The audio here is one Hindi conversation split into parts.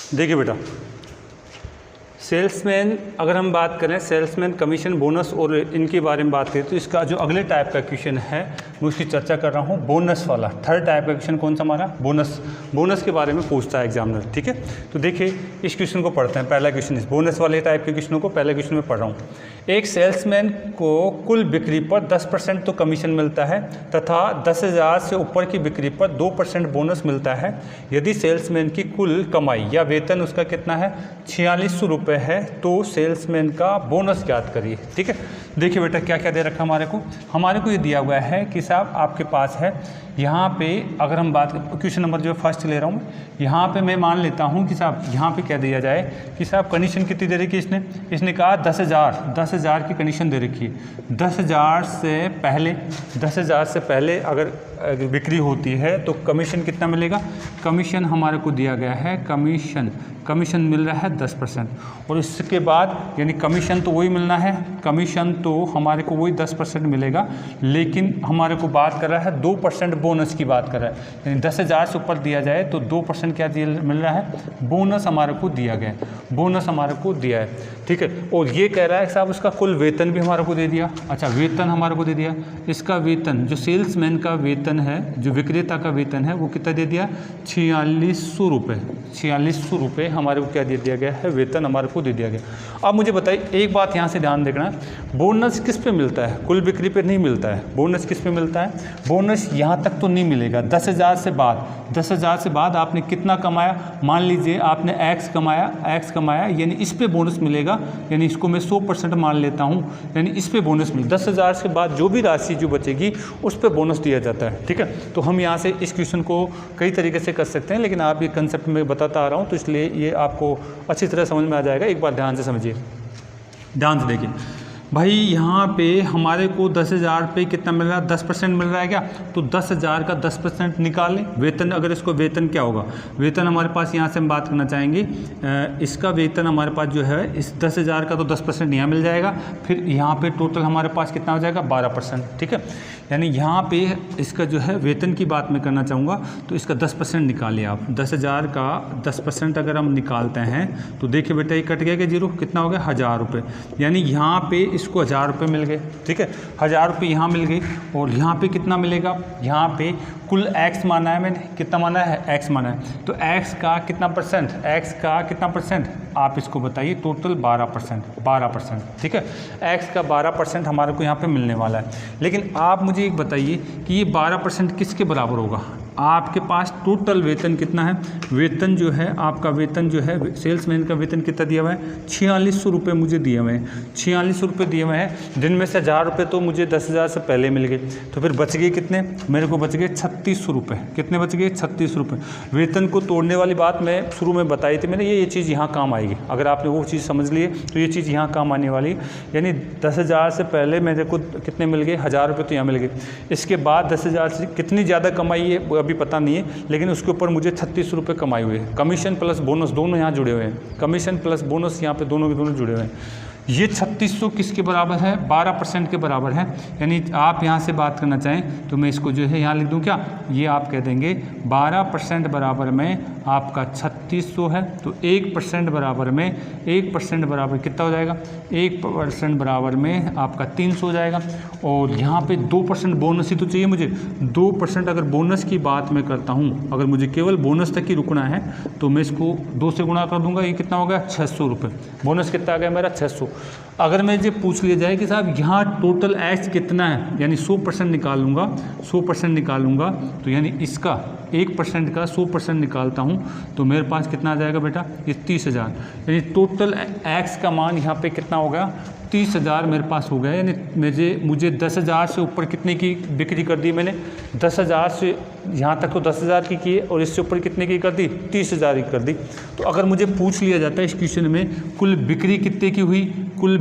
देखिए बेटा, सेल्समैन अगर हम बात करें, सेल्समैन कमीशन बोनस और इनके बारे में बात करें तो इसका जो अगले टाइप का क्वेश्चन है मैं उसकी चर्चा कर रहा हूँ, बोनस वाला। थर्ड टाइप का क्वेश्चन कौन सा हमारा? बोनस के बारे में पूछता है एग्जामिनर। ठीक है, तो देखिए इस क्वेश्चन को पढ़ते हैं। पहला क्वेश्चन इस बोनस वाले टाइप के क्वेश्चनों को पहले क्वेश्चन में पढ़ रहा हूँ। एक सेल्समैन को कुल बिक्री पर 10% तो कमीशन मिलता है तथा 10,000 से ऊपर की बिक्री पर 2% बोनस मिलता है। यदि सेल्समैन की कुल कमाई या वेतन उसका कितना है? 4600 रुपये है, तो सेल्समैन का बोनस ज्ञात करिए। ठीक है, देखिए बेटा क्या क्या दे रखा हमारे को ये दिया हुआ है कि साहब आपके पास है यहाँ पे, अगर हम बात क्वेश्चन नंबर जो फर्स्ट ले रहा हूँ, यहाँ पे मैं मान लेता हूँ कि साहब यहाँ पे क्या दिया जाए कि साहब कंडीशन कितनी दे रखी है इसने कहा 10,000 की कंडीशन दे रखी है। 10,000 से पहले अगर बिक्री होती है तो कमीशन कितना मिलेगा? कमीशन हमारे को दिया गया है, कमीशन मिल रहा है 10%। और इसके बाद यानी कमीशन तो वही मिलना है, कमीशन तो हमारे को वही 10% मिलेगा, लेकिन हमारे को बात कर रहा है 2% बोनस की बात कर रहा है। यानी 10,000 से ऊपर दिया जाए तो 2% क्या मिल रहा है? बोनस हमारे को दिया गया है, बोनस हमारे को दिया है। ठीक है, और ये कह रहा है कि साहब उसका कुल वेतन भी हमारे को दे दिया। अच्छा, वेतन हमारे को दे दिया, इसका वेतन जो सेल्समैन का वेतन है, जो विक्रेता का वेतन है वो कितना दे दिया? 4600 रुपये। 4600 रुपये हमारे को क्या दे दिया गया है? वेतन हमारे को दे दिया गया। अब मुझे बताइए एक बात यहाँ से ध्यान देखना, बोनस किस पे मिलता है? कुल बिक्री पे नहीं मिलता है। बोनस किस पे मिलता है? बोनस यहाँ तक तो नहीं मिलेगा। 10,000 से बाद आपने कितना कमाया? मान लीजिए आपने एक्स कमाया यानी इस पे बोनस मिलेगा, यानी इसको मैं 100% मान लेता हूँ, यानी इस पे बोनस मिल 10,000 के बाद जो भी राशि जो बचेगी उस पे बोनस दिया जाता है। ठीक है, तो हम यहाँ से इस क्वेश्चन को कई तरीके से कर सकते हैं, लेकिन आप ये कंसेप्ट में बताता आ रहा हूँ तो इसलिए ये आपको अच्छी तरह समझ में आ जाएगा। एक बार ध्यान से समझिए, ध्यान से देखिए भाई, यहाँ पे हमारे को 10,000 पे कितना मिल रहा है? 10% मिल रहा है क्या? तो 10,000 का 10% निकालें। वेतन, अगर इसको वेतन क्या होगा? वेतन हमारे पास यहाँ से हम बात करना चाहेंगे, इसका वेतन हमारे पास जो है इस 10,000 का तो 10% यहाँ मिल जाएगा, फिर यहाँ पे टोटल हमारे पास कितना हो जाएगा? 12%। ठीक है, यानी यहाँ पे इसका जो है वेतन की बात मैं करना चाहूँगा तो इसका 10% निकालिए आप। 10,000 का 10% अगर हम निकालते हैं तो देखिए बेटा ये कट गया कि जीरो, कितना हो गया? 1,000 रुपये। यानी यहाँ पे इसको 1,000 रुपये मिल गए। ठीक है, 1,000 रुपये यहाँ मिल गई, और यहाँ पे कितना मिलेगा? यहाँ पे कुल एक्स माना है मैंने, कितना माना है? एक्स माना है, तो एक्स का कितना परसेंट? एक्स का कितना परसेंट आप इसको बताइए? टोटल 12%। ठीक है, एक्स का 12% हमारे को यहाँ पे मिलने वाला है। लेकिन आप मुझे एक बताइए कि ये 12% किसके बराबर होगा? आपके पास टोटल वेतन कितना है? वेतन जो है आपका, वेतन जो है सेल्समैन का वेतन कितना दिया हुआ है? 4600 रुपये मुझे दिए हुए हैं। 4600 रुपये दिए हुए हैं, जिनमें से 1,000 रुपये तो मुझे 10,000 से पहले मिल गए, तो फिर बच गए कितने? मेरे को बच गए 3600 रुपये। कितने बच गए? 3600 रुपये। वेतन को तोड़ने वाली बात मैं शुरू में बताई थी मैंने, ये चीज़ यहाँ काम आएगी। अगर आपने वो चीज़ समझ ली तो ये चीज़ यहाँ काम आने वाली। यानी 10,000 से पहले मेरे को कितने मिल गए? 1,000 रुपये तो यहाँ मिल गए। इसके बाद 10,000 से कितनी ज़्यादा कमाई है अभी पता नहीं है, लेकिन उसके ऊपर मुझे 3600 रुपये कमाए हुए हैं। कमीशन प्लस बोनस दोनों यहाँ जुड़े हुए हैं, कमीशन प्लस बोनस यहाँ पे दोनों के दोनों जुड़े हुए हैं। ये 3600 किसके बराबर है? 12% के बराबर है। यानी आप यहाँ से बात करना चाहें तो मैं इसको जो है यहाँ लिख दूँ क्या? ये आप कह देंगे 12% बराबर में आपका 3600 है, तो 1% बराबर में 1% बराबर कितना हो जाएगा? 1% बराबर में आपका 300 हो जाएगा। और यहाँ पे 2% बोनस ही तो चाहिए मुझे। 2% अगर बोनस की बात मैं करता हूँ, अगर मुझे केवल बोनस तक ही रुकना है तो मैं इसको 2 से गुणा कर दूंगा। ये कितना हो गया? 600 रुपये। बोनस कितना आ गया मेरा? 600। अगर मैं ये पूछ लिया जाए कि साहब यहाँ टोटल एक्स कितना है, यानी 100% निकालूंगा, 100% निकालूंगा, तो यानी इसका 1% का 100% निकालता हूँ तो मेरे पास कितना आ जाएगा बेटा? ये 30,000। यानी टोटल एक्स का मान यहाँ पे कितना हो गया? 30,000 मेरे पास हो गया। यानी मुझे 10,000 से ऊपर कितने की बिक्री कर दी मैंने? 10,000 से यहाँ तक तो 10,000 की है, और इससे ऊपर कितने की कर दी? 30,000 की कर दी। तो अगर मुझे पूछ लिया जाता है इस क्वेश्चन में कुल बिक्री कितने की हुई, कुल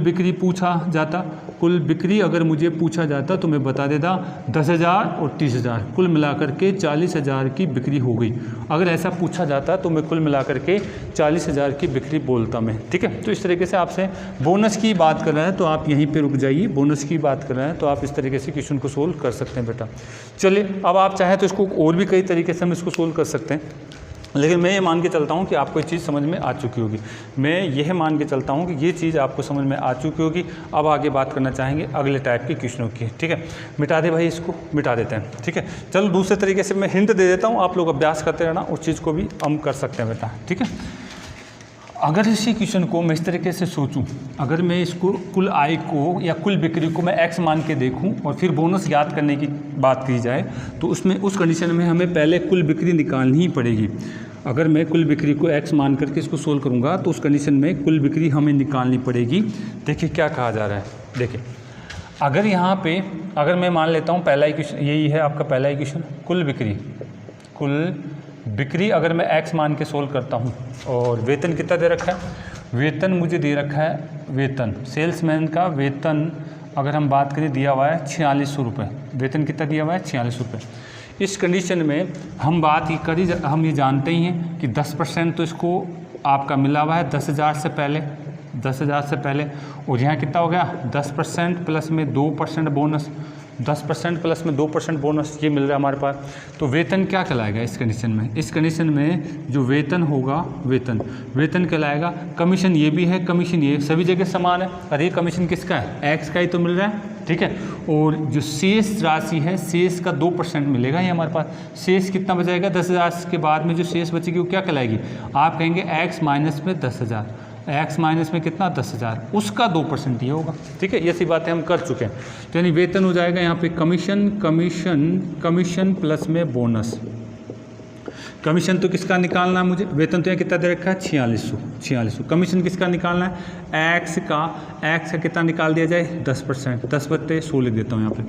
बिक्री पूछा जाता, कुल बिक्री अगर मुझे पूछा जाता तो मैं बता देता 10,000 और 30,000 कुल मिलाकर के 40,000 की बिक्री हो गई। अगर ऐसा पूछा जाता तो मैं कुल मिलाकर के 40,000 की बिक्री बोलता मैं। ठीक है, तो इस तरीके से आपसे बोनस की बात कर रहे हैं तो आप यहीं पे रुक जाइए। बोनस की बात कर रहे हैं तो आप इस तरीके से क्वेश्चन को सोल्व कर सकते हैं बेटा। चलिए अब आप चाहें तो इसको और भी कई तरीके से हम इसको सोल्व कर सकते हैं। लेकिन मैं ये मान के चलता हूँ कि आपको ये चीज़ समझ में आ चुकी होगी। मैं यह मान के चलता हूँ कि ये चीज़ आपको समझ में आ चुकी होगी। अब आगे बात करना चाहेंगे अगले टाइप के क्वेश्चनों की, ठीक है। मिटा दे भाई, इसको मिटा देते हैं, ठीक है। चलो दूसरे तरीके से मैं हिंट दे देता हूँ, आप लोग अभ्यास करते रहना, उस चीज़ को भी हम कर सकते हैं बेटा, ठीक है। अगर इसी क्वेश्चन को मैं इस तरीके से सोचूं, अगर मैं इसको कुल आय को या कुल बिक्री को मैं x मान के देखूं और फिर बोनस याद करने की बात की जाए, तो उसमें उस कंडीशन में हमें पहले कुल बिक्री निकालनी ही पड़ेगी। अगर मैं कुल बिक्री को x मान करके इसको सोल्व करूंगा तो उस कंडीशन में कुल बिक्री हमें निकालनी पड़ेगी। देखिए क्या कहा जा रहा है, देखिए अगर यहाँ पे अगर मैं मान लेता हूँ पहला इक्वेशन यही है आपका पहला इक्वेशन, कुल बिक्री अगर मैं x मान के सोल्व करता हूँ और वेतन कितना दे रखा है, वेतन मुझे दे रखा है, वेतन सेल्समैन का वेतन अगर हम बात करें दिया हुआ है 4600 रुपये, वेतन कितना दिया हुआ है 4600 रुपये। इस कंडीशन में हम बात हम ये जानते ही हैं कि 10% तो इसको आपका मिला हुआ है 10,000 से पहले, 10,000 से पहले, और यहाँ कितना हो गया 10% प्लस में 2% बोनस, 10% प्लस में 2% बोनस, ये मिल रहा है हमारे पास। तो वेतन क्या कहलाएगा इस कंडीशन में, इस कंडीशन में जो वेतन होगा वेतन कहलाएगा। कमीशन ये भी है, कमीशन ये सभी जगह समान है, और ये कमीशन किसका है, एक्स का ही तो मिल रहा है, ठीक है। और जो शेष राशि है, शेष का 2% मिलेगा ये हमारे पास। शेष कितना बचाएगा, 10,000 के बाद में जो शेष बचेगी वो क्या कहलाएगी, आप कहेंगे x माइनस में 10,000, x माइनस में कितना 10,000, उसका 2% ये होगा, ठीक है। ये सी बातें हम कर चुके हैं। तो यानी वेतन हो जाएगा यहाँ पे कमीशन प्लस में बोनस। कमीशन तो किसका निकालना है मुझे, वेतन तो यहाँ कितना दे रखा है 4600। कमीशन किसका निकालना है, एक्स का कितना निकाल दिया जाए 10%, 10/100 लिख देता हूँ यहाँ पे।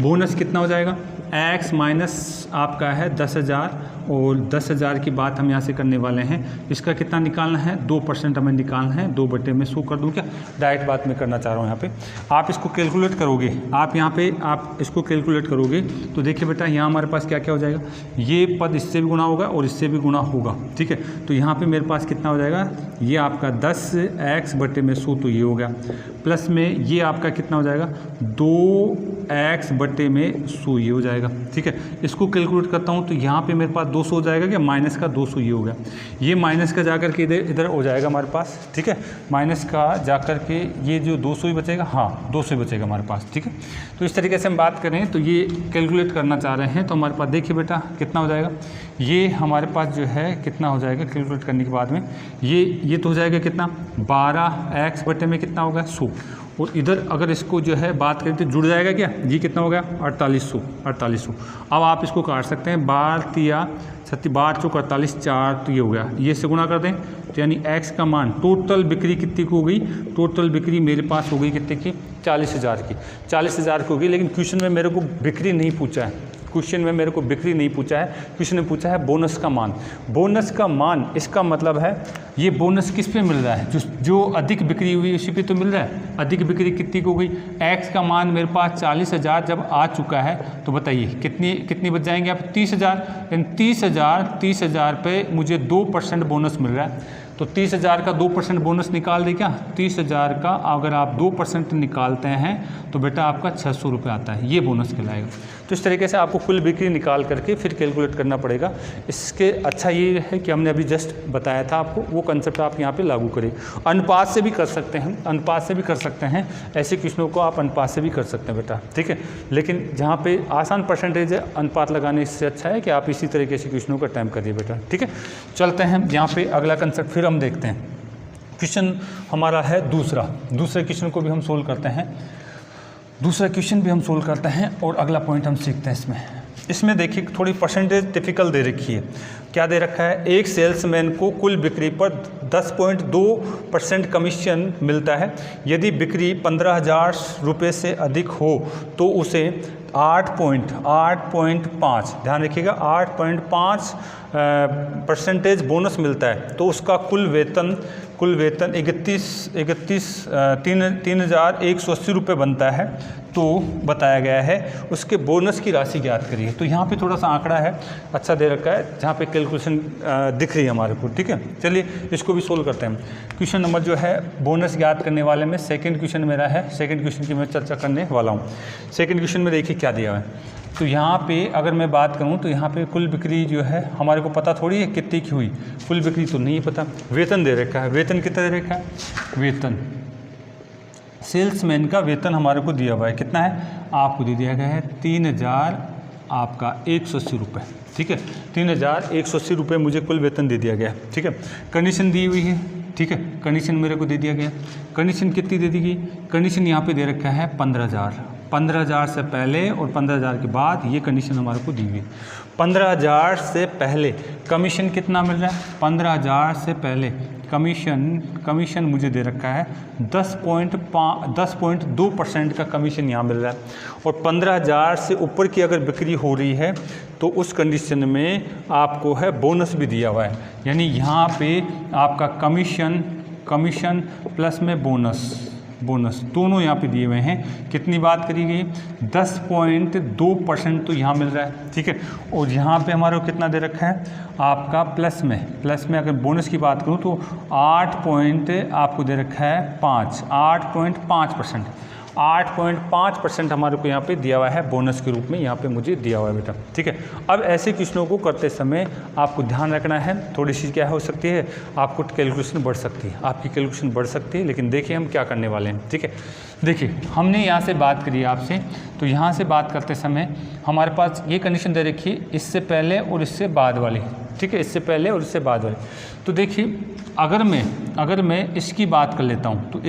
बोनस कितना हो जाएगा, एक्स माइनस आपका है 10,000, और 10,000 की बात हम यहाँ से करने वाले हैं, इसका कितना निकालना है 2% हमें निकालना है, 2/100 कर दूँ क्या, डायरेक्ट बात मैं करना चाह रहा हूँ यहाँ पे। आप इसको कैलकुलेट करोगे, आप यहाँ पे आप इसको कैलकुलेट करोगे तो देखिए बेटा यहाँ हमारे पास क्या क्या हो जाएगा, ये पद इससे भी गुणा होगा और इससे भी गुणा होगा, ठीक है। तो यहाँ पे मेरे पास कितना हो जाएगा, ये आपका 10x/100 तो ये हो गया, प्लस में ये आपका कितना हो जाएगा 2x/100 ये हो जाएगा, ठीक है। इसको कैलकुलेट करता हूँ तो यहाँ पे मेरे पास 200 हो जाएगा, क्या माइनस का 200 ये हो गया, ये माइनस का जाकर के इधर हो जाएगा हमारे पास, ठीक है। माइनस का जाकर के ये जो 200 ही बचेगा, हाँ 200 ही बचेगा हमारे पास, ठीक है। तो इस तरीके से हम बात करें तो ये कैलकुलेट करना चाह रहे हैं तो हमारे पास देखिए बेटा कितना हो जाएगा, ये हमारे पास जो है कितना हो जाएगा कैलकुलेट करने के बाद में, ये तो हो जाएगा कितना 12x में कितना होगा 100, और इधर अगर इसको जो है बात करें तो जुड़ जाएगा क्या, ये कितना हो गया 4800। अब आप इसको काट सकते हैं, 12 चौक 48, 4 तो ये हो गया, ये से गुणा कर दें तो यानी x का मान टोटल बिक्री कितनी की हो गई, टोटल बिक्री मेरे पास हो गई कितने की 40,000 की, 40,000 की हो गई। लेकिन क्वेश्चन में मेरे को बिक्री नहीं पूछा है, क्वेश्चन में मेरे को बिक्री नहीं पूछा है, क्वेश्चन में पूछा है बोनस का मान। बोनस का मान इसका मतलब है ये बोनस किस पे मिल रहा है, जो अधिक बिक्री हुई उसी पे तो मिल रहा है। अधिक बिक्री कितनी हो गई, x का मान मेरे पास 40,000 जब आ चुका है तो बताइए कितनी बच जाएंगे आप 30,000, इन 30,000 पे मुझे 2% बोनस मिल रहा है, तो 30,000 का 2% बोनस निकाल दे क्या, 30,000 का अगर आप 2% निकालते हैं तो बेटा आपका 600 रुपये आता है, ये बोनस कहलाएगा। तो इस तरीके से आपको कुल बिक्री निकाल करके फिर कैलकुलेट करना पड़ेगा। इसके अच्छा ये है कि हमने अभी जस्ट बताया था आपको, वो कंसेप्ट आप यहाँ पे लागू करें। अनुपात से भी कर सकते हैं, ऐसे क्वेश्चनों को आप अनुपात से भी कर सकते हैं बेटा, ठीक है। लेकिन जहाँ पे आसान परसेंटेज है, अनुपात लगाने से अच्छा है कि आप इसी तरीके से क्वेश्चनों का टाइम करिए बेटा, ठीक है। चलते हैं यहाँ पे अगला कंसेप्ट फिर हम देखते हैं। क्वेश्चन हमारा है दूसरे क्वेश्चन को भी हम सोल्व करते हैं, और अगला पॉइंट हम सीखते हैं। इसमें देखिए थोड़ी परसेंटेज टिपिकल दे रखी है। क्या दे रखा है, एक सेल्समैन को कुल बिक्री पर 10.2% कमीशन मिलता है। यदि बिक्री 15,000 रुपये से अधिक हो तो उसे 8.5 ध्यान रखिएगा 8.5% बोनस मिलता है। तो उसका कुल वेतन 3,180 रुपये बनता है। तो बताया गया है उसके बोनस की राशि ज्ञात करिए। तो यहाँ पे थोड़ा सा आंकड़ा है अच्छा दे रखा है जहाँ पे कैलकुलेशन दिख रही है हमारे को, ठीक है। चलिए इसको भी सोल्व करते हैं। क्वेश्चन नंबर जो है बोनस ज्ञात करने वाले में सेकंड क्वेश्चन मेरा है, सेकंड क्वेश्चन की मैं चर्चा करने वाला हूँ। सेकंड क्वेश्चन में देखिए क्या दिया हुआ है। तो यहाँ पे अगर मैं बात करूँ तो यहाँ पे कुल बिक्री जो है हमारे को पता थोड़ी है कितनी की हुई, कुल बिक्री तो नहीं पता। वेतन दे रखा है, वेतन कितना दे रखा है, वेतन सेल्समैन का वेतन हमारे को दिया हुआ है, कितना है आपको दे दिया गया है 3000 आपका 180 रुपये, ठीक है 3180 रुपये मुझे कुल वेतन दे दिया गया, ठीक है। कंडीशन दी हुई है, ठीक है, कंडीशन मेरे को दे दिया गया। कंडीशन कितनी दे दी गई, कंडीशन यहाँ पे दे रखा है 15,000, 15,000 से पहले और 15,000 के बाद, ये कंडीशन हमारे को दी हुई है। 15,000 से पहले कमीशन कितना मिल रहा है, 15,000 से पहले कमीशन मुझे दे रखा है 10.2% का कमीशन यहाँ मिल रहा है। और 15,000 से ऊपर की अगर बिक्री हो रही है तो उस कंडीशन में आपको है बोनस भी दिया हुआ है, यानी यहाँ पे आपका कमीशन प्लस में बोनस दोनों यहाँ पे दिए हुए हैं। कितनी बात करी गई, 10.2% तो यहाँ मिल रहा है, ठीक है। और यहाँ पे हमारे को कितना दे रखा है आपका प्लस में अगर बोनस की बात करूँ तो 8 दे रखा है 8.5%, 8.5% हमारे को यहाँ पे दिया हुआ है बोनस के रूप में, यहाँ पे मुझे दिया हुआ है बेटा, ठीक है। अब ऐसे क्वेश्चनों को करते समय आपको ध्यान रखना है, थोड़ी सी क्या हो सकती है, आपको कैलकुलेशन बढ़ सकती है, आपकी कैलकुलेशन बढ़ सकती है, लेकिन देखिए हम क्या करने वाले हैं, ठीक है। देखिए हमने यहाँ से बात करी आपसे, तो यहाँ से बात करते समय हमारे पास ये कंडीशन दे रखी है, इससे पहले और इससे बाद वाली, ठीक है, इससे पहले और इससे बाद वाली। तो देखिए अगर मैं इसकी बात कर लेता हूँ तो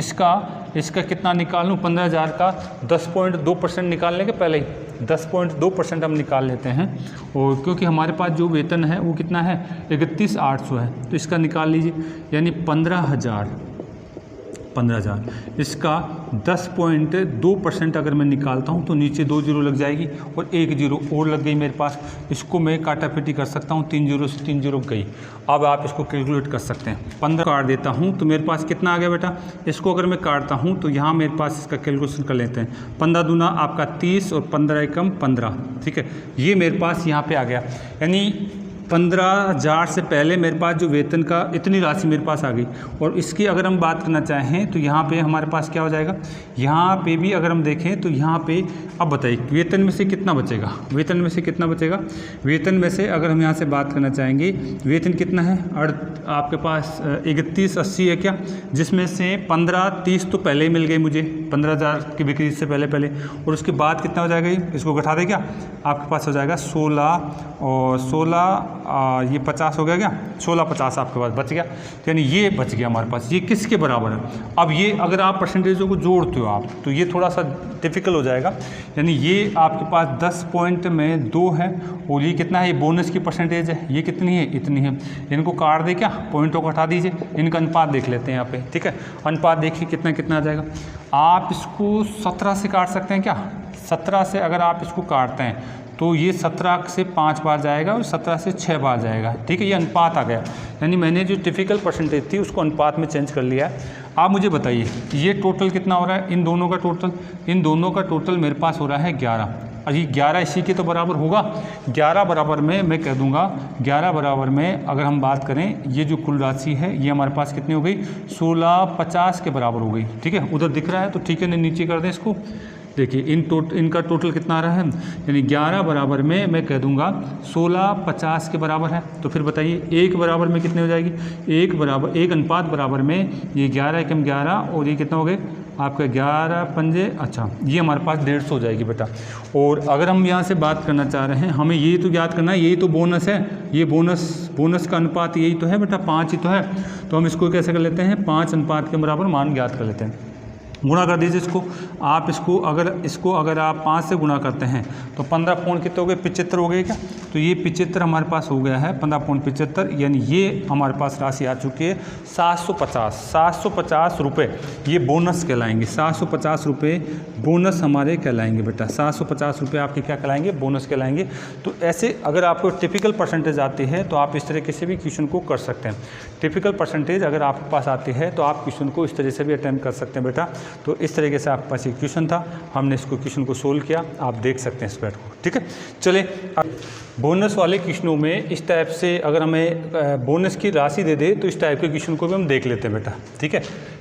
इसका कितना निकाल लूँ, 15,000 का 10.2% निकालने के पहले ही 10.2% हम निकाल लेते हैं। और क्योंकि हमारे पास जो वेतन है वो कितना है 31,800 है, तो इसका निकाल लीजिए, यानी 15,000 इसका 10.2% अगर मैं निकालता हूं तो नीचे 2 जीरो लग जाएगी और 1 जीरो और लग गई मेरे पास। इसको मैं काटापीटी कर सकता हूं, 3 जीरो से 3 जीरो गई। अब आप इसको कैलकुलेट कर सकते हैं, 15 काट देता हूं तो मेरे पास कितना आ गया बेटा, इसको अगर मैं काटता हूं तो यहाँ मेरे पास इसका कैलकुलेशन कर लेते हैं, 15 दूना आपका 30 और 15 एकम 15, ठीक है। ये मेरे पास यहाँ पर आ गया, यानी 15,000 से पहले मेरे पास जो वेतन का इतनी राशि मेरे पास आ गई। और इसकी अगर हम बात करना चाहें तो यहाँ पे हमारे पास क्या हो जाएगा, यहाँ पे भी अगर हम देखें तो यहाँ पे अब बताइए वेतन में से कितना बचेगा, वेतन में से अगर हम यहाँ से बात करना चाहेंगे, वेतन कितना है आपके पास 3180 है क्या, जिसमें से 1530 तो पहले ही मिल गई मुझे 15,000 की बिक्री से पहले, और उसके बाद कितना हो जाएगा, इसको घटा दे क्या, आपके पास हो जाएगा 16 और 16 ये 50 हो गया क्या, 1650 आपके पास बच गया, यानी ये बच गया हमारे पास। ये किसके बराबर है, अब ये अगर आप परसेंटेजों को जोड़ते हो आप तो ये थोड़ा सा डिफिकल्ट हो जाएगा, यानी ये आपके पास 10 पॉइंट में 2 है और ये कितना है, ये बोनस की परसेंटेज है, ये कितनी है, इतनी है। इनको काट दे क्या, पॉइंटों को हटा दीजिए, इनका अनुपात देख लेते हैं यहाँ पे, ठीक है। अनुपात देखिए कितना आ जाएगा, आप इसको 17 से काट सकते हैं क्या, 17 से अगर आप इसको काटते हैं तो ये 17 से 5 बार जाएगा और 17 से 6 बार जाएगा, ठीक है। ये अनुपात आ गया, यानी मैंने जो टिपिकल परसेंटेज थी उसको अनुपात में चेंज कर लिया है। आप मुझे बताइए ये टोटल कितना हो रहा है, इन दोनों का टोटल मेरे पास हो रहा है 11, और ये 11 इसी के तो बराबर होगा। 11 बराबर में मैं कह दूंगा, 11 बराबर में अगर हम बात करें, ये जो कुल राशि है ये हमारे पास कितनी हो गई, 1650 के बराबर हो गई, ठीक है। उधर दिख रहा है तो ठीक है, नीचे कर दें इसको, देखिए इनका टोटल कितना आ रहा है, यानी 11 बराबर में मैं कह दूंगा 1650 के बराबर है। तो फिर बताइए 1 बराबर में कितने हो जाएगी, 1 अनुपात बराबर में ये 11 एकम 11 और ये कितना हो गए आपका 11 पंजे, अच्छा ये हमारे पास 150 हो जाएगी बेटा। और अगर हम यहाँ से बात करना चाह रहे हैं, हमें यही तो याद करना है, यही तो बोनस है, ये बोनस का अनुपात यही तो है बेटा, 5 ही तो है। तो हम इसको कैसे कर लेते हैं, 5 अनुपात के बराबर मान ज्ञात कर लेते हैं, गुणा कर दीजिए इसको आप, इसको अगर आप 5 से गुणा करते हैं तो 15 पौंड कितने हो गए, 75 हो गए क्या। तो ये 75 हमारे पास हो गया है, 15 पौंड 75, यानी ये हमारे पास राशि आ चुकी है 750 रुपये, ये बोनस कहलाएंगे, 750 रुपये बोनस हमारे कहलाएंगे बेटा, 750 रुपये आपके क्या कहलाएंगे, बोनस कहलाएंगे। तो ऐसे अगर आपको टिपिकल परसेंटेज आती है तो आप इस तरीके से भी क्वेश्चन को कर सकते हैं। टिपिकल परसेंटेज अगर आपके पास आती है तो आप क्वेश्चन को इस तरह से भी अटेम्प्ट कर सकते हैं बेटा। तो इस तरीके से आपके पास एक क्वेश्चन था, हमने इसको क्वेश्चन को सोल्व किया, आप देख सकते हैं इस पैट को। ठीक है, चलिए बोनस वाले क्वेश्चनों में इस टाइप से अगर हमें बोनस की राशि दे दे तो इस टाइप के क्वेश्चन को भी हम देख लेते हैं बेटा। ठीक है,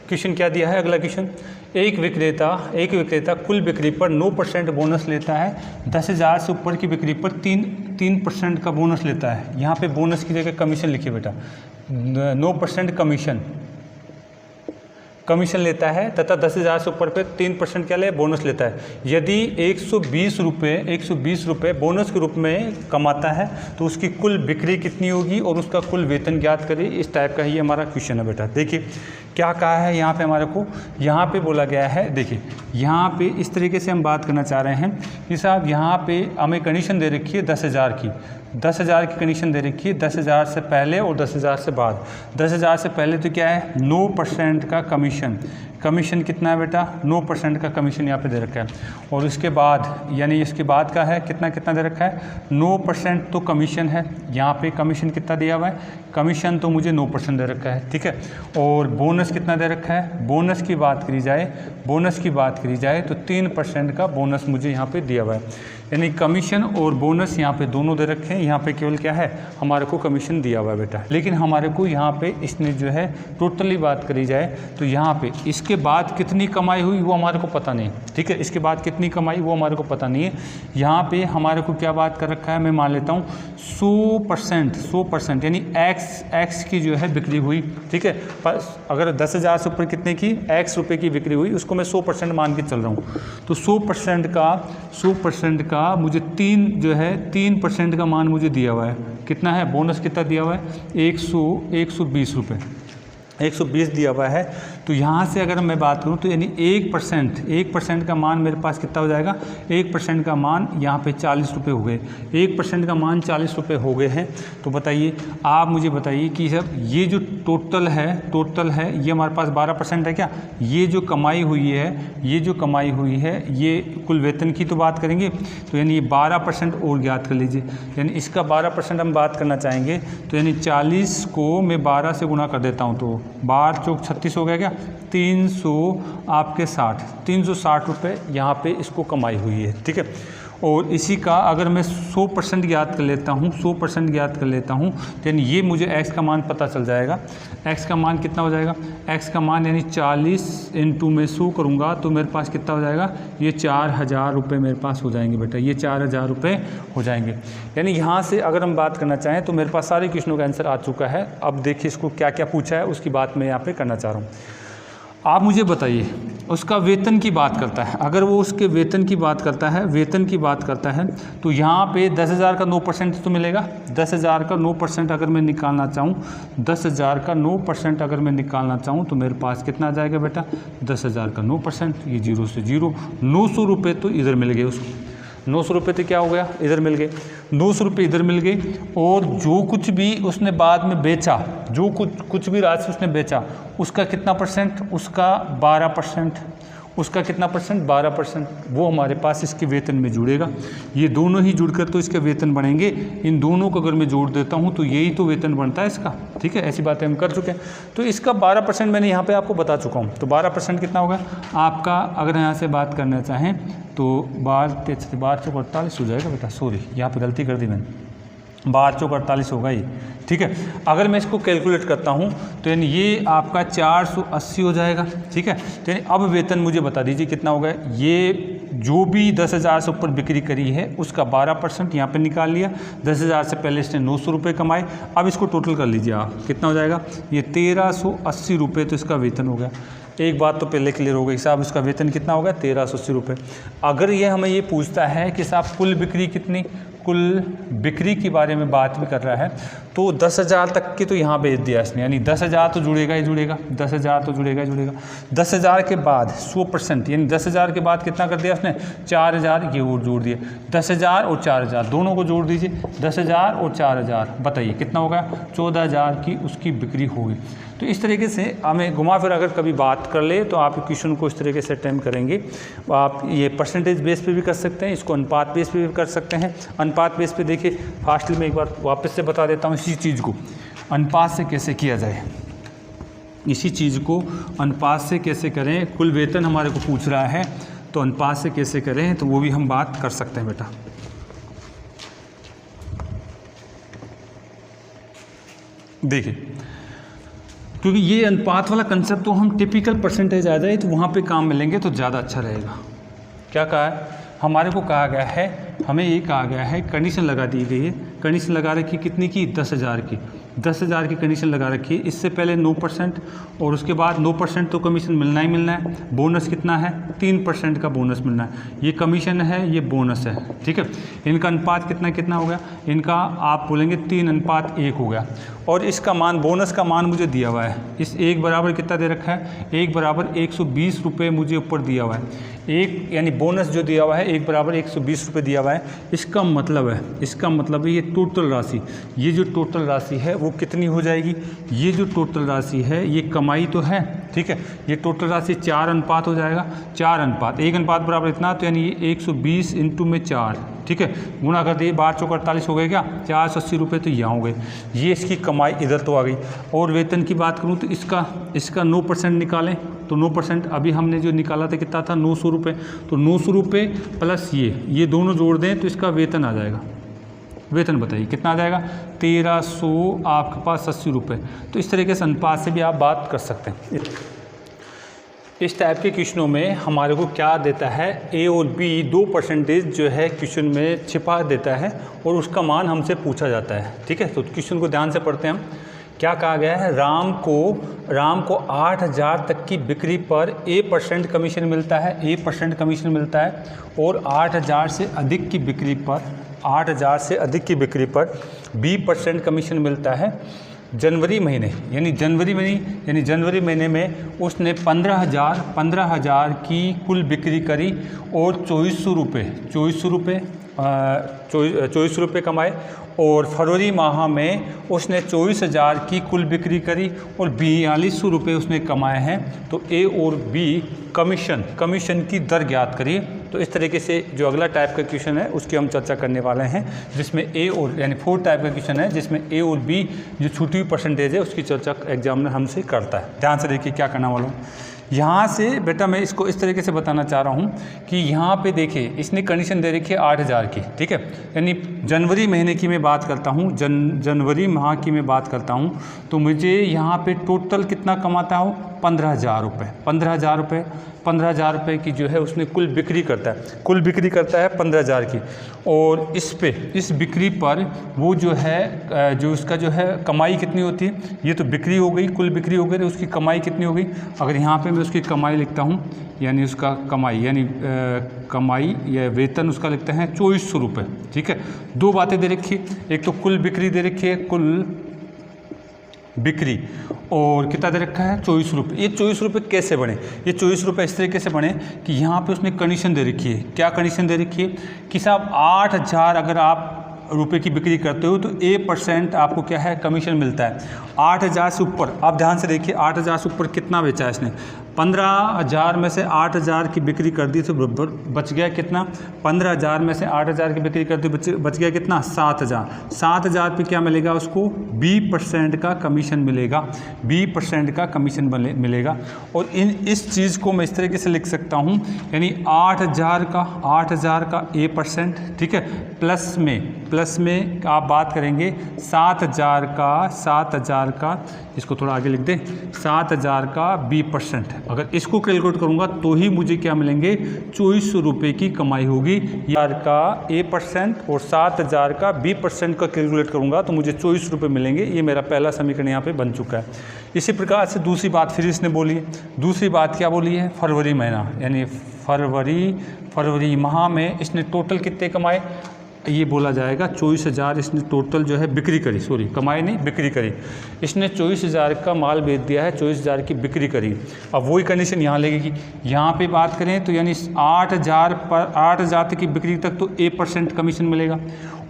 क्वेश्चन क्या दिया है, अगला क्वेश्चन, एक विक्रेता कुल बिक्री पर 9% बोनस लेता है, 10,000 से ऊपर की बिक्री पर 3% का बोनस लेता है। यहाँ पे बोनस की जगह कमीशन लिखिए बेटा, 9% कमीशन लेता है तथा 10,000 से ऊपर पे 3% क्या ले बोनस लेता है। यदि 120 रुपये बोनस के रूप में कमाता है तो उसकी कुल बिक्री कितनी होगी और उसका कुल वेतन ज्ञात करिए। इस टाइप का ही हमारा क्वेश्चन है बेटा। देखिए क्या कहा है यहाँ पे हमारे को, यहाँ पे बोला गया है, देखिए यहाँ पे इस तरीके से हम बात करना चाह रहे हैं कि साहब यहाँ पे हमें कंडीशन दे रखी है 10,000 की, 10,000 की कंडीशन दे रखी है, 10,000 से पहले और 10,000 से बाद। 10,000 से पहले तो क्या है 9% का कमीशन कितना है बेटा, 9% का कमीशन यहाँ पे दे रखा है। और इसके बाद यानी इसके बाद का है कितना दे रखा है, 9% तो कमीशन है। यहाँ पे कमीशन कितना दिया हुआ है, कमीशन तो मुझे 9% दे रखा है। ठीक है, और बोनस कितना दे रखा है, बोनस की बात करी जाए तो 3% का बोनस मुझे यहाँ पे दिया हुआ है। यानी कमीशन और बोनस यहाँ पे दोनों दे रखे हैं, यहाँ पे केवल क्या है हमारे को कमीशन दिया हुआ है बेटा। लेकिन हमारे को यहाँ पे इसने जो है टोटली बात करी जाए तो यहाँ पे इसके बाद कितनी कमाई हुई वो हमारे को पता नहीं। ठीक है, इसके बाद कितनी कमाई वो हमारे को पता नहीं है। यहाँ पे हमारे को क्या बात कर रखा है, मैं मान लेता हूँ 100% यानी एक्स की जो है बिक्री हुई। ठीक है, पर अगर 10,000 से ऊपर कितने की एक्स रुपये की बिक्री हुई उसको मैं 100% मान के चल रहा हूँ। तो 100% का मुझे 3% का मान मुझे दिया हुआ है। कितना है बोनस, कितना दिया हुआ है 120 रुपये, 120 दिया हुआ है। तो यहाँ से अगर मैं बात करूँ तो यानी 1% का मान मेरे पास कितना हो जाएगा, 1% का मान यहाँ पे 40 रुपये हो गए। 1% का मान 40 रुपये हो गए हैं। तो बताइए, आप मुझे बताइए कि जब ये जो टोटल है ये हमारे पास 12% है क्या। ये जो कमाई हुई है ये कुल वेतन की तो बात करेंगे, तो यानी ये 12% और ज्ञात कर लीजिए। यानी इसका 12% हम बात करना चाहेंगे तो यानी 40 को मैं 12 से गुणा कर देता हूँ तो 12 चौक 36 हो गया क्या, 360 रुपये यहाँ पे इसको कमाई हुई है। ठीक है, और इसी का अगर मैं 100% ज्ञात कर लेता हूँ तो यानी ये मुझे x का मान पता चल जाएगा। x का मान कितना हो जाएगा, x का मान यानी 40 इंटू में 100 करूँगा तो मेरे पास कितना हो जाएगा, ये 4,000 रुपये मेरे पास हो जाएंगे बेटा, ये 4,000 रुपये हो जाएंगे। यानी यहाँ से अगर हम बात करना चाहें तो मेरे पास सारे क्वेश्चनों का आंसर आ चुका है। अब देखिए इसको क्या क्या पूछा है उसकी बात मैं यहाँ पर करना चाह रहा हूँ। आप मुझे बताइए, उसका वेतन की बात करता है, अगर वो उसके वेतन की बात करता है तो यहाँ पे 10,000 का 9% तो मिलेगा। 10,000 का 9% अगर मैं निकालना चाहूँ 10,000 का 9% अगर मैं निकालना चाहूँ तो मेरे पास कितना आ जाएगा बेटा, 10,000 का 9%, ये 0 से 0, 900 रुपये तो इधर मिल गए उसको। 900 रुपये तो क्या हो गया, इधर मिल गए, 900 रुपये इधर मिल गए। और जो कुछ भी उसने बाद में बेचा, जो कुछ भी राशि उसने बेचा उसका कितना परसेंट, उसका 12%, उसका कितना परसेंट, 12%, वो हमारे पास इसके वेतन में जुड़ेगा। ये दोनों ही जुड़कर तो इसके वेतन बनेंगे। इन दोनों को अगर मैं जोड़ देता हूँ तो यही तो वेतन बनता है इसका। ठीक है, ऐसी बातें हम कर चुके हैं। तो इसका 12% मैंने यहाँ पे आपको बता चुका हूँ। तो 12% कितना होगा आपका, अगर यहाँ से बात करना चाहें तो 12 चौक 48 हो जाएगा बेटा, सॉरी यहाँ पर गलती कर दी मैंने, 12 चौक 48 होगा ये। ठीक है, अगर मैं इसको कैलकुलेट करता हूँ तो यानी ये आपका 480 हो जाएगा। ठीक है, तो यानी अब वेतन मुझे बता दीजिए कितना होगा। ये जो भी 10,000 से ऊपर बिक्री करी है उसका 12% यहाँ पे निकाल लिया। 10,000 से पहले इसने 900 रुपये कमाए। अब इसको टोटल कर लीजिए आप, कितना हो जाएगा, ये 1,380 रुपये तो इसका वेतन हो गया। एक बात तो पहले क्लियर हो गई साहब, इसका वेतन कितना होगा, 1,380 रुपये। अगर ये हमें ये पूछता है कि साहब कुल बिक्री कितनी, कुल बिक्री के बारे में बात भी कर रहा है तो 10,000 तक की तो यहाँ भेज दिया इसने, यानी 10,000 तो जुड़ेगा ही जुड़ेगा, 10,000 तो जुड़ेगा ही जुड़ेगा। 10,000 के बाद 100% यानी 10,000 के बाद कितना कर दिया उसने, 4,000 ये और जोड़ दिए। 10,000 और 4,000 दोनों को जोड़ दीजिए, 10,000 और 4,000 बताइए कितना होगा, 14,000 की उसकी बिक्री होगी। तो इस तरीके से हमें घुमा फिर अगर कभी बात कर ले तो आप क्वेश्चन को इस तरीके से अटेम्प्ट करेंगे। आप ये परसेंटेज बेस पे भी कर सकते हैं, इसको अनुपात बेस पे भी कर सकते हैं। अनुपात बेस पे देखिए, फास्टली मैं एक बार वापस से बता देता हूँ इसी चीज़ को, अनुपात से कैसे किया जाए। इसी चीज़ को अनुपात से कैसे करें, कुल वेतन हमारे को पूछ रहा है तो अनुपात से कैसे करें, तो वो भी हम बात कर सकते हैं बेटा। देखिए, क्योंकि ये अनुपात वाला कंसेप्ट तो हम टिपिकल परसेंटेज आ जाए तो वहाँ पे काम मिलेंगे तो ज़्यादा अच्छा रहेगा। क्या कहा है, हमारे को कहा गया है, हमें ये कहा गया है, कंडीशन लगा दी गई है, कंडीशन लगा रखी कितनी की, 10,000 की, 10,000 की कंडीशन लगा रखी है। इससे पहले 9% और उसके बाद 9% तो कमीशन मिलना ही मिलना है। बोनस कितना है, 3% का बोनस मिलना है। ये कमीशन है, ये बोनस है, ठीक है। इनका अनुपात कितना कितना हो गया, इनका आप बोलेंगे 3:1 हो गया। और इसका मान, बोनस का मान मुझे दिया हुआ है, इस 1 बराबर कितना दे रखा है, 1 बराबर 120 रुपये मुझे ऊपर दिया हुआ है। एक यानी बोनस जो दिया हुआ है 1 बराबर 120 रुपये दिया हुआ है। इसका मतलब है ये टोटल राशि, ये जो टोटल राशि है वो कितनी हो जाएगी, ये जो टोटल राशि है ये कमाई तो है, ठीक है। ये टोटल राशि 4 अनुपात हो जाएगा, 4 अनुपात 1 अनुपात बराबर इतना, तो यानी ये 120 इंटू में 4, ठीक है, गुणा कर दिए, 12 चौक 48 हो गए क्या, 480 रुपये तो यहाँ हो गए। ये इसकी कमाई इधर तो आ गई। और वेतन की बात करूँ तो इसका 9% निकालें तो 9% अभी हमने जो निकाला था कितना था, 900 रुपये। तो 900 रुपये प्लस ये दोनों जोड़ दें तो इसका वेतन आ जाएगा। वेतन बताइए कितना आ जाएगा, 1300 आपके पास 80 रुपये। तो इस तरीके से अनुपात से भी आप बात कर सकते हैं। इस टाइप के क्वेश्चनों में हमारे को क्या देता है, ए और बी 2% जो है क्वेश्चन में छिपा देता है और उसका मान हमसे पूछा जाता है, ठीक है। तो क्वेश्चन को ध्यान से पढ़ते हैं हम। क्या कहा गया है, राम को 8,000 तक की बिक्री पर A% कमीशन मिलता है, A% कमीशन मिलता है। और 8,000 से अधिक की बिक्री पर B% कमीशन मिलता है। जनवरी महीने में उसने 15,000 की कुल बिक्री करी और 2400 रुपये कमाए। और फरवरी माह में उसने 24,000 की कुल बिक्री करी और 4200 रुपये उसने कमाए हैं। तो ए और बी कमीशन की दर ज्ञात करिए। तो इस तरीके से जो अगला टाइप का क्वेश्चन है उसकी हम चर्चा करने वाले हैं, जिसमें ए और यानी 4 टाइप का क्वेश्चन है, जिसमें ए और बी जो छूटी हुई परसेंटेज है उसकी चर्चा एग्जामिनर हमसे करता है। ध्यान से देखिए क्या करना वाला हूँ। यहाँ से बेटा मैं इसको इस तरीके से बताना चाह रहा हूँ कि यहाँ पे देखिए इसने कंडीशन दे रखी है 8,000 की, ठीक है। यानी जनवरी महीने की मैं बात करता हूँ, जनवरी माह की मैं बात करता हूँ, तो मुझे यहाँ पे टोटल कितना कमाता हूँ, 15,000 रुपये। 15,000 रुपये की जो है उसने कुल बिक्री करता है 15,000 की। और इस बिक्री पर वो जो है जो उसका जो है कमाई कितनी होती है, ये तो बिक्री हो गई, कुल बिक्री हो गई, तो उसकी कमाई कितनी हो गई। अगर यहाँ पे मैं उसकी कमाई लिखता हूँ, यानी उसका कमाई या वेतन उसका लिखते हैं 2400 रुपये, ठीक है। 2 बातें दे रखी है, एक तो कुल बिक्री दे रखी है, कुल बिक्री, और कितना दे रखा है 24 रुपये। ये 24 रुपये कैसे बने, ये 24 रुपये इस तरीके से बने कि यहाँ पे उसने कंडीशन दे रखी है। क्या कंडीशन दे रखी है कि साहब 8,000 अगर आप रुपए की बिक्री करते हो तो A% आपको क्या है, कमीशन मिलता है। 8,000 से ऊपर, आप ध्यान से देखिए 8,000 से ऊपर कितना बेचा है इसने, 15,000 में से 8,000 की बिक्री कर दी तो बच गया कितना, 15,000 में से 8,000 की बिक्री कर दी बच गया कितना, 7,000। 7,000 पे क्या मिलेगा उसको, B% का कमीशन मिलेगा, B% का कमीशन मिलेगा। और इस चीज़ को मैं इस तरीके से लिख सकता हूँ, यानी 8,000 का A%, ठीक है, प्लस में आप बात करेंगे 7,000 का, इसको थोड़ा आगे लिख दें, 7,000 का B%। अगर इसको कैलकुलेट करूंगा तो ही मुझे क्या मिलेंगे, 2400 रुपये की कमाई होगी। 1,000 का A% और 7,000 का B% का कैलकुलेट करूंगा तो मुझे 2400 रुपये मिलेंगे। ये मेरा पहला समीकरण यहाँ पे बन चुका है। इसी प्रकार से दूसरी बात फिर इसने बोली है। दूसरी बात क्या बोली है, फरवरी महीना, यानी फरवरी माह में इसने टोटल कितने कमाए, ये बोला जाएगा 24,000 इसने टोटल जो है बिक्री करी, कमाई नहीं बिक्री करी। इसने 24,000 का माल बेच दिया है, 24,000 की बिक्री करी। अब वही कंडीशन यहाँ लगेगी। यहाँ पे बात करें तो यानी 8,000 तक की बिक्री तक तो A% कमीशन मिलेगा।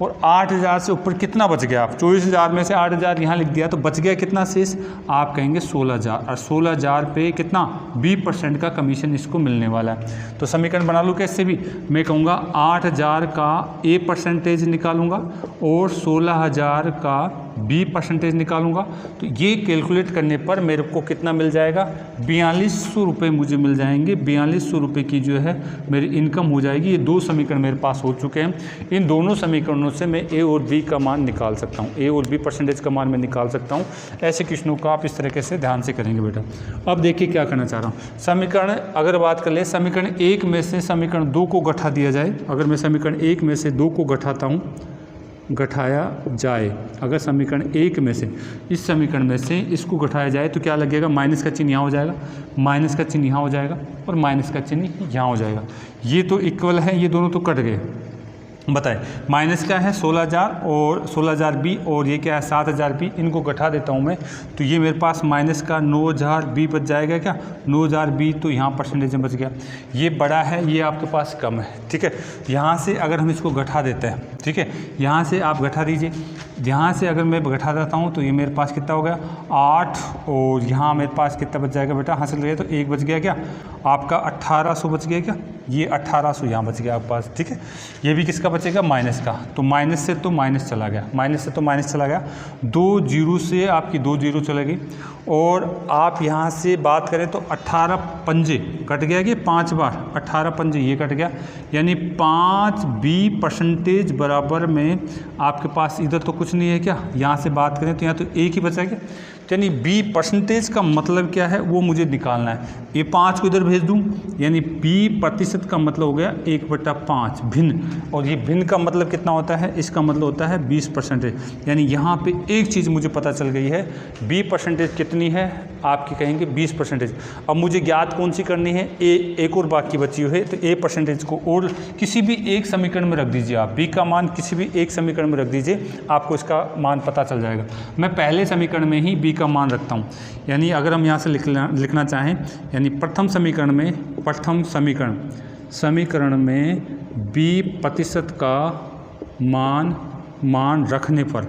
और 8,000 से ऊपर कितना बच गया, आप 24,000 में से 8,000 यहाँ लिख दिया तो बच गया कितना शेष, आप कहेंगे 16,000। और 16,000 पे कितना B% का कमीशन इसको मिलने वाला है। तो समीकरण बना लूँ कैसे भी, मैं कहूँगा 8,000 का A% निकालूंगा और 16,000 का बी परसेंटेज निकालूंगा तो ये कैलकुलेट करने पर मेरे को कितना मिल जाएगा, 4200 रुपये मुझे मिल जाएंगे। 4200 रुपये की जो है मेरी इनकम हो जाएगी। ये 2 समीकरण मेरे पास हो चुके हैं। इन दोनों समीकरणों से मैं ए और बी का मान निकाल सकता हूँ, ए और बी परसेंटेज का मान मैं निकाल सकता हूँ। ऐसे क्वेश्चनों का आप इस तरीके से ध्यान से करेंगे बेटा। अब देखिए क्या करना चाह रहा हूँ। समीकरण अगर बात कर ले, समीकरण 1 में से समीकरण 2 को घटा दिया जाए। अगर मैं समीकरण 1 में से 2 को घटाता हूँ, घटाया जाए, अगर समीकरण 1 में से इस समीकरण में से इसको घटाया जाए तो क्या लगेगा, माइनस का चिन्ह यहाँ हो जाएगा, माइनस का चिन्ह यहाँ हो जाएगा और माइनस का चिन्ह यहाँ हो जाएगा। ये तो इक्वल है, ये दोनों तो कट गए। बताए माइनस क्या है 16,000 और 16,000 बी और ये क्या है 7,000 बी। इनको घटा देता हूँ मैं तो ये मेरे पास माइनस का 9,000 बी बच जाएगा। क्या 9,000 बी तो यहाँ परसेंटेज में बच गया। ये बड़ा है, ये आपके पास कम है। ठीक है, यहाँ से अगर हम इसको घटा देते हैं, ठीक है, यहाँ से आप घटा दीजिए। यहाँ से अगर मैं घटा देता हूँ तो ये मेरे पास कितना हो गया 8 और यहाँ मेरे पास कितना बच जाएगा बेटा, हासिल गया तो 1 बच गया। क्या आपका 1800 बच गया। क्या ये 1800 यहाँ बच गया आपके पास। ठीक है, ये भी किसका बचेगा, माइनस का। तो माइनस से तो माइनस चला गया, माइनस से तो माइनस चला गया। 2 जीरो से आपकी 2 जीरो चलेगी और आप यहाँ से बात करें तो 18 पंजे कट गया कि 5 बार 18 पंजे ये कट गया, यानी 5 बी परसेंटेज बराबर में आपके पास इधर तो कुछ नहीं है। क्या यहाँ से बात करें तो यहाँ तो 1 ही बचा गया, यानी बी परसेंटेज का मतलब क्या है वो मुझे निकालना है। ये 5 को इधर भेज दूँ, यानी बी प्रतिशत का मतलब हो गया 1/5 भिन्न, और ये भिन्न का मतलब कितना होता है, इसका मतलब होता है 20%। यानी यहाँ पे एक चीज़ मुझे पता चल गई है, बी परसेंटेज कितनी है आपकी, कहेंगे 20%। अब मुझे ज्ञात कौन सी करनी है, एक और बाकी बची हुई है, तो ए परसेंटेज को और किसी भी एक समीकरण में रख दीजिए। आप बी का मान किसी भी एक समीकरण में रख दीजिए, आपको इसका मान पता चल जाएगा। मैं पहले समीकरण में ही बी का मान रखता हूँ, यानी अगर हम यहाँ से लिखना चाहें, यानी प्रथम समीकरण में, प्रथम समीकरण में बी प्रतिशत का मान रखने पर,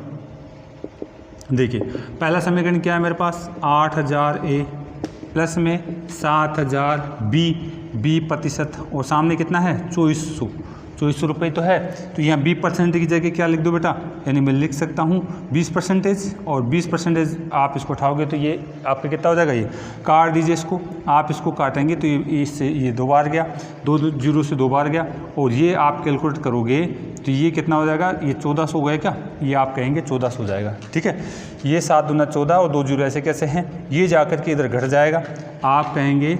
देखिए पहला समीकरण क्या है मेरे पास 8,000 ए प्लस में 7,000 बी प्रतिशत और सामने कितना है 2400 रुपये तो है। तो यहाँ बी परसेंटेज की जगह क्या लिख दो बेटा, यानी मैं लिख सकता हूँ 20% और 20% आप इसको उठाओगे तो ये आपका कितना हो जाएगा, ये काट दीजिए इसको। आप इसको काटेंगे तो ये इससे ये 2 बार गया, 2 जीरो से 2 बार गया, और ये आप कैलकुलेट करोगे तो ये कितना हो जाएगा, ये 1400 हो गया। क्या ये आप कहेंगे 1400 हो जाएगा। ठीक है, ये 7 दूना 14 और 2 जीरो ऐसे कैसे हैं, ये जाकर के इधर घट जाएगा। आप कहेंगे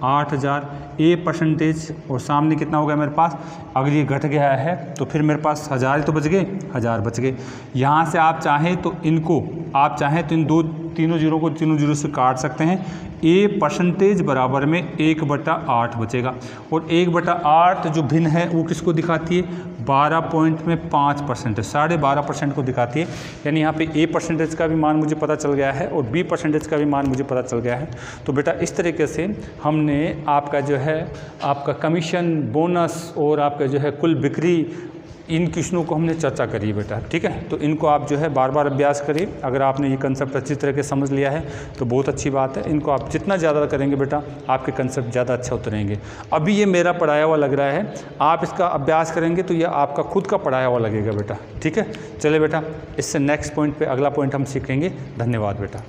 8,000 ए परसेंटेज और सामने कितना हो गया मेरे पास, अगर ये घट गया है तो फिर मेरे पास 1000 तो बच गए, 1000 बच गए। यहाँ से आप चाहें तो इन तीनों जीरो से काट सकते हैं। ए परसेंटेज बराबर में 1/8 बचेगा, और 1/8 जो भिन्न है वो किसको दिखाती है, 12.5%, 12.5% को दिखाती है। यानी यहाँ पे ए परसेंटेज का भी मान मुझे पता चल गया है और बी परसेंटेज का भी मान मुझे पता चल गया है। तो बेटा इस तरीके से हमने आपका जो है आपका कमीशन, बोनस और आपका जो है कुल बिक्री, इन क्वेश्चनों को हमने चर्चा करी बेटा। ठीक है, तो इनको आप जो है बार बार अभ्यास करिए। अगर आपने ये कंसेप्ट अच्छी तरह के समझ लिया है तो बहुत अच्छी बात है। इनको आप जितना ज़्यादा करेंगे बेटा आपके कंसेप्ट ज़्यादा अच्छा उतरेंगे। अभी ये मेरा पढ़ाया हुआ लग रहा है, आप इसका अभ्यास करेंगे तो ये आपका खुद का पढ़ाया हुआ लगेगा बेटा। ठीक है, चलिए बेटा, इससे नेक्स्ट पॉइंट पे अगला पॉइंट हम सीखेंगे। धन्यवाद बेटा।